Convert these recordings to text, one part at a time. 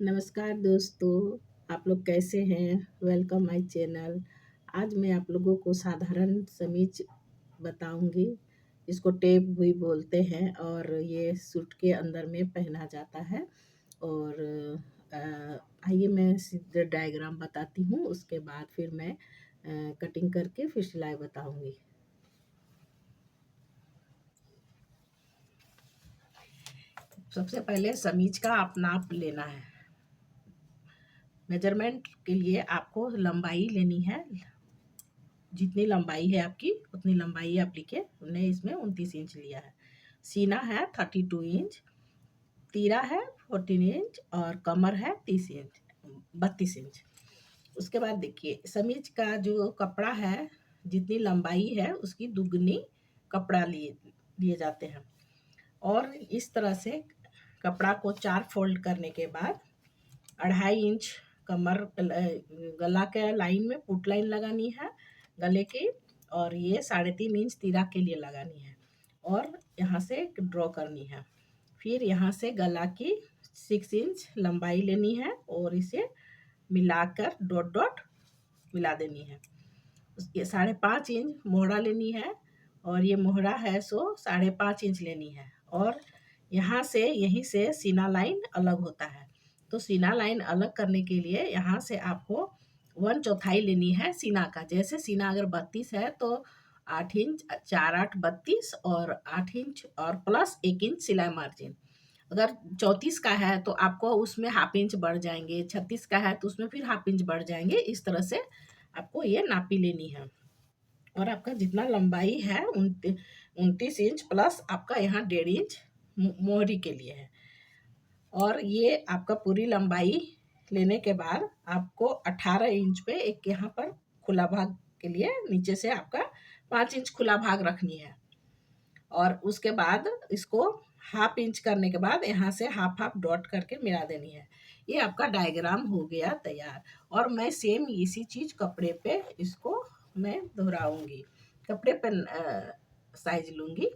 नमस्कार दोस्तों, आप लोग कैसे हैं? Welcome my channel. आज मैं आप लोगों को साधारण समीज बताऊंगी। इसको टेप भी बोलते हैं और ये सूट के अंदर में पहना जाता है। और आइए मैं सीधे डायग्राम बताती हूँ, उसके बाद फिर मैं कटिंग करके फिर सिलाई बताऊंगी। सबसे पहले समीज का आप नाप लेना है। मेजरमेंट के लिए आपको लंबाई लेनी है। जितनी लंबाई है आपकी उतनी लंबाई आप लिखे। हमने इसमें 29 इंच लिया है। सीना है 32 इंच, तीरा है 14 इंच और कमर है 30 इंच, 32 इंच। उसके बाद देखिए समीज का जो कपड़ा है, जितनी लंबाई है उसकी दुगनी कपड़ा लिए लिए जाते हैं। और इस तरह से कपड़ा को 4 फोल्ड करने के बाद 2.5 इंच कमर गला के लाइन में पुट लाइन लगानी है गले की, और ये 3.5 इंच तीरा के लिए लगानी है और यहाँ से ड्रॉ करनी है। फिर यहाँ से गला की 6 इंच लंबाई लेनी है और इसे मिलाकर डॉट डॉट मिला देनी है। ये 5.5 इंच मोहरा लेनी है और ये मोहरा है सो 5.5 इंच लेनी है। और यहाँ से यहीं से सीना लाइन अलग होता है, तो सीना लाइन अलग करने के लिए यहाँ से आपको 1/4 लेनी है सीना का। जैसे सीना अगर 32 है तो 8 इंच, 4 8 32 और 8 इंच और प्लस 1 इंच सिलाई मार्जिन। अगर 34 का है तो आपको उसमें हाफ इंच बढ़ जाएंगे, 36 का है तो उसमें फिर हाफ इंच बढ़ जाएंगे। इस तरह से आपको ये नापी लेनी है। और आपका जितना लंबाई है 29 इंच प्लस आपका यहाँ 1.5 इंच मोहरी के लिए है। और ये आपका पूरी लंबाई लेने के बाद आपको 18 इंच पे एक यहाँ पर खुला भाग के लिए नीचे से आपका 5 इंच खुला भाग रखनी है। और उसके बाद इसको हाफ इंच करने के बाद यहाँ से हाफ हाफ डॉट करके मिला देनी है। ये आपका डायग्राम हो गया तैयार। और मैं सेम इसी चीज कपड़े पे इसको मैं दोहराऊंगी। कपड़े पे साइज लूंगी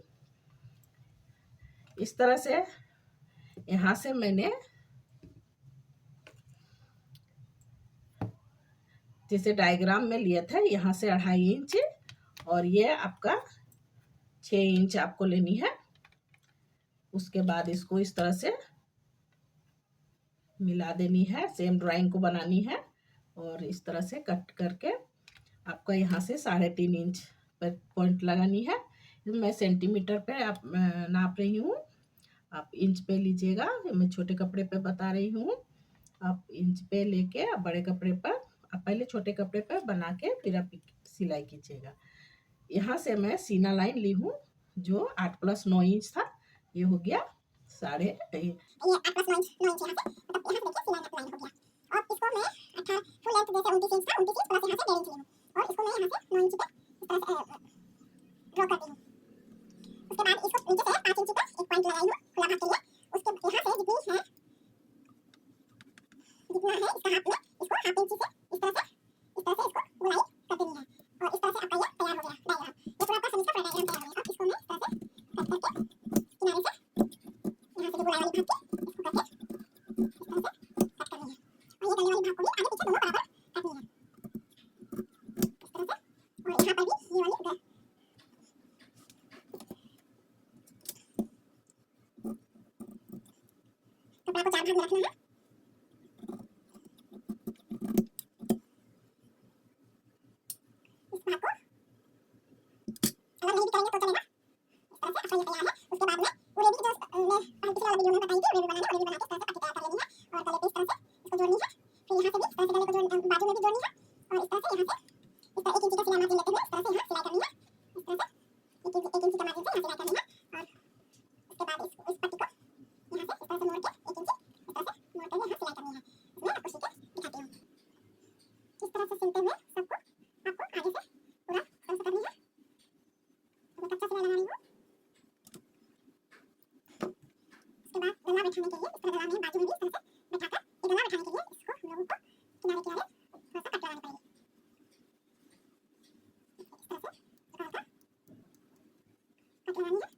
इस तरह से। यहाँ से मैंने जैसे डायग्राम में लिया था, यहाँ से 2.5 इंच और ये आपका 6 इंच आपको लेनी है। उसके बाद इसको इस तरह से मिला देनी है, सेम ड्राइंग को बनानी है और इस तरह से कट करके आपका यहाँ से 3.5 इंच पर पॉइंट लगानी है। मैं सेंटीमीटर पे आप नाप रही हूँ, आप इंच पे लीजिएगा। मैं छोटे कपड़े पे बता रही हूँ, आप इंच पे लेके आप बड़े कपड़े पर, आप पहले छोटे कपड़े पर बना के फिर आप सिलाई कीजिएगा। यहाँ से मैं सीना लाइन ली हूँ जो 8 + 9 इंच था, ये हो गया साढ़े ये 8 + 9 इंच यहाँ से, मतलब यहाँ से देखिए सिलाई का लाइन हो गया। और इसको मैं 18 फुल लेंथ जैसे 29 इंच था, 29 इंच प्लस यहाँ से 1.5 इंच ली हूँ और इसको मैं यहाँ से 9 इंच पे इस तरह से ड्रॉ करती हूँ। उसके बाद इसको नीचे से 5 इंच का एक पॉइंट लगाई हूँ खुला भाग के लिए। उसके यहाँ से जितना है इसका हाफ में इसको हाफ इंच से इस तरह से इसको गुलाई कर देनी है। और इस तरह से आपका ये तैयार हो गया डायग्राम। ये पूरा आपका समीज का पूरा डायग्राम तैयार हो गया। अब इसको मैं इस तरह से कट करके किनारे से यहाँ से जो गुलाई वाली भाग थी इसको करके इस तरह से कट करनी है। और ये गले वाली भाग को भी आगे पीछे दोनों बराबर काटनी है इस तरह से। और यहाँ पर भी ये वाली कपड़ा को 4 भाग में रखना है। इस भाग को अगर नहीं भी करेंगे तो चलेगा। इस तरह से आपका ये तैयार है। उसके बाद में वो रेडी जो मैं पिछले वाले वीडियो में बताई थी, रेडी बना के इस तरह से पट्टी तैयार कर लेनी है और गले पे इस तरह से इसको जोड़नी है। फिर यहाँ से भी इस तरह से गले को जोड़, बाजू में भी जोड़नी है और इस तरह से यहाँ से इस तरह 1 इंच का सिलाई मार्जिन लेते हुए इस तरह से यहाँ सिलाई करनी है। इस तरह से 1 इंच का मार्जिन से यहाँ सिलाई करनी है। और उसके बाद इस पट्टी को यहाँ से इस तरह से मोड़ के 1 इंच इस तरह से मोड़ कर यहाँ सिलाई करनी है। मैं आपको सीख के दिखाती हूँ। इस तरह से सिलते हुए सबको आपको आगे से पूरा इस तरह से करनी है। मैं कच्चा सिलाई लगा रही हूँ। उसके बाद गला बैठाने के लिए इस तरह गला में बाजू में भी इस तरह से बैठाकर ये गला बैठाने के लिए इसको हम लोगों को किनारे किनारे थोड़ा सा कट लगानी पड़ेगी। इस तरह से हल्का कट लगानी है।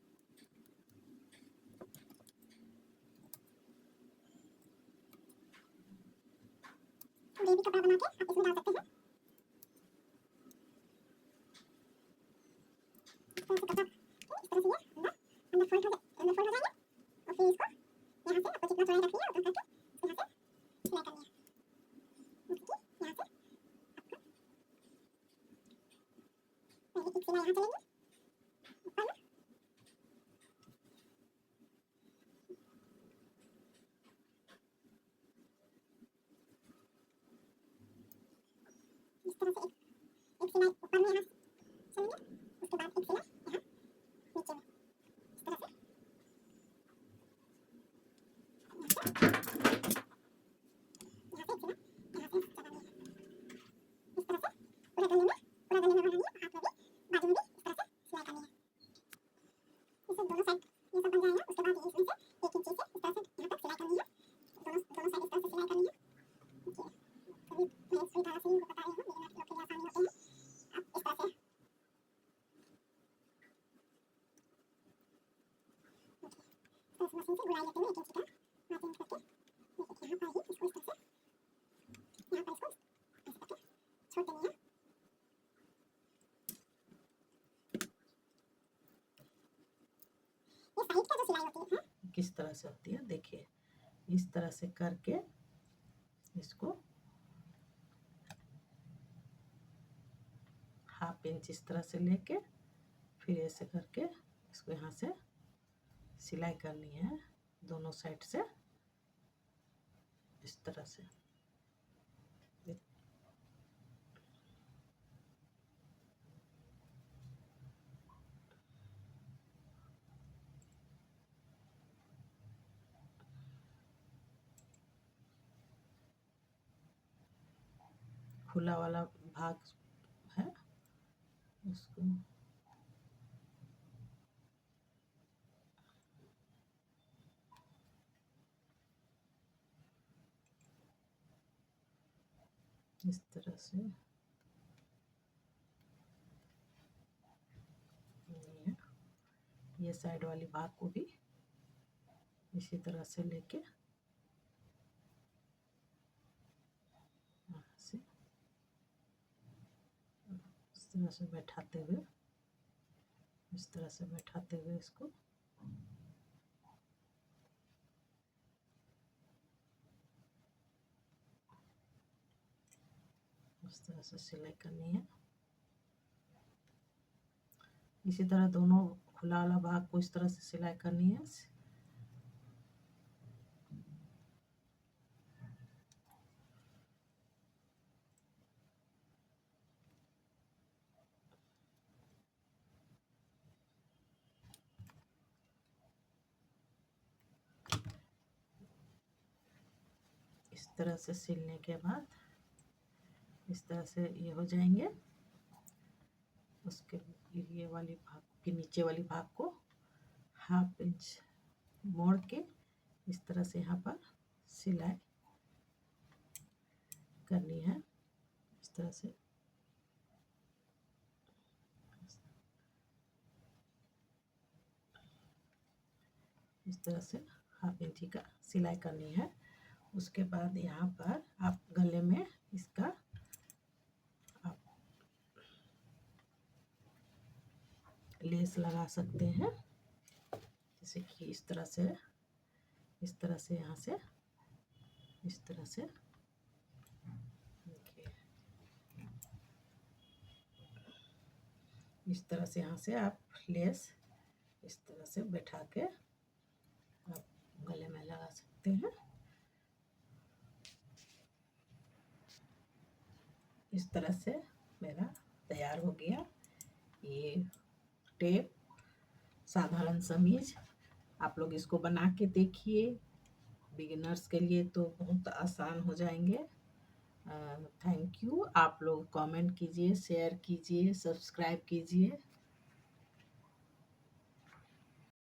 बेबी कपड़ा बना के आप इसमें डाल सकते हैं। इस तरह से कपड़ा इस तरह से ये अंदर फोल्ड हो जाएंगे और फिर इसको यहाँ से आपको जितना चौड़ाई रखनी है उतना करके यहाँ से सिलाई करनी है। यहाँ से पहले एक सिलाई यहाँ चलेगी ऊपर में, इस तरह से एक सिलाई ऊपर में यहाँ चलेगी, उसके बाद एक सिलाई यहाँ नीचे में इस तरह से मशीन से गुड़ाई लेते हुए 1 इंच का मार्जिन करके यहाँ पर ही इसको इस तरह से यहाँ पर इसको ऐसे करके छोड़ देनी है। ये साइड का जो सिलाई होती है किस तरह से होती है देखिए, इस तरह से करके इसको हाफ इंच इस तरह से लेके फिर ऐसे करके इसको यहाँ से सिलाई करनी है दोनों साइड से इस तरह से। खुला वाला भाग है उसको इस तरह से ये साइड वाली भाग को भी इसी तरह से लेके से इस तरह से बैठाते हुए इसको इस तरह से सिलाई करनी है। इसी तरह दोनों खुला वाला भाग को इस तरह से सिलाई करनी है। इस तरह से सिलने के बाद इस तरह से ये हो जाएंगे। उसके ये वाली भाग के नीचे वाली भाग को हाफ इंच मोड़ के इस तरह से यहाँ पर सिलाई करनी है। इस तरह से हाफ इंची का सिलाई करनी है। उसके बाद यहाँ पर आप गले में इसका आप लेस लगा सकते हैं, जैसे कि इस तरह से यहाँ से इस तरह से इस तरह से यहाँ से आप लेस इस तरह से बैठा के आप गले में लगा सकते हैं। इस तरह से मेरा तैयार हो गया ये टेप साधारण समीज। आप लोग इसको बना के देखिए, बिगिनर्स के लिए तो बहुत आसान हो जाएंगे। Thank you. आप लोग कमेंट कीजिए, शेयर कीजिए, सब्सक्राइब कीजिए।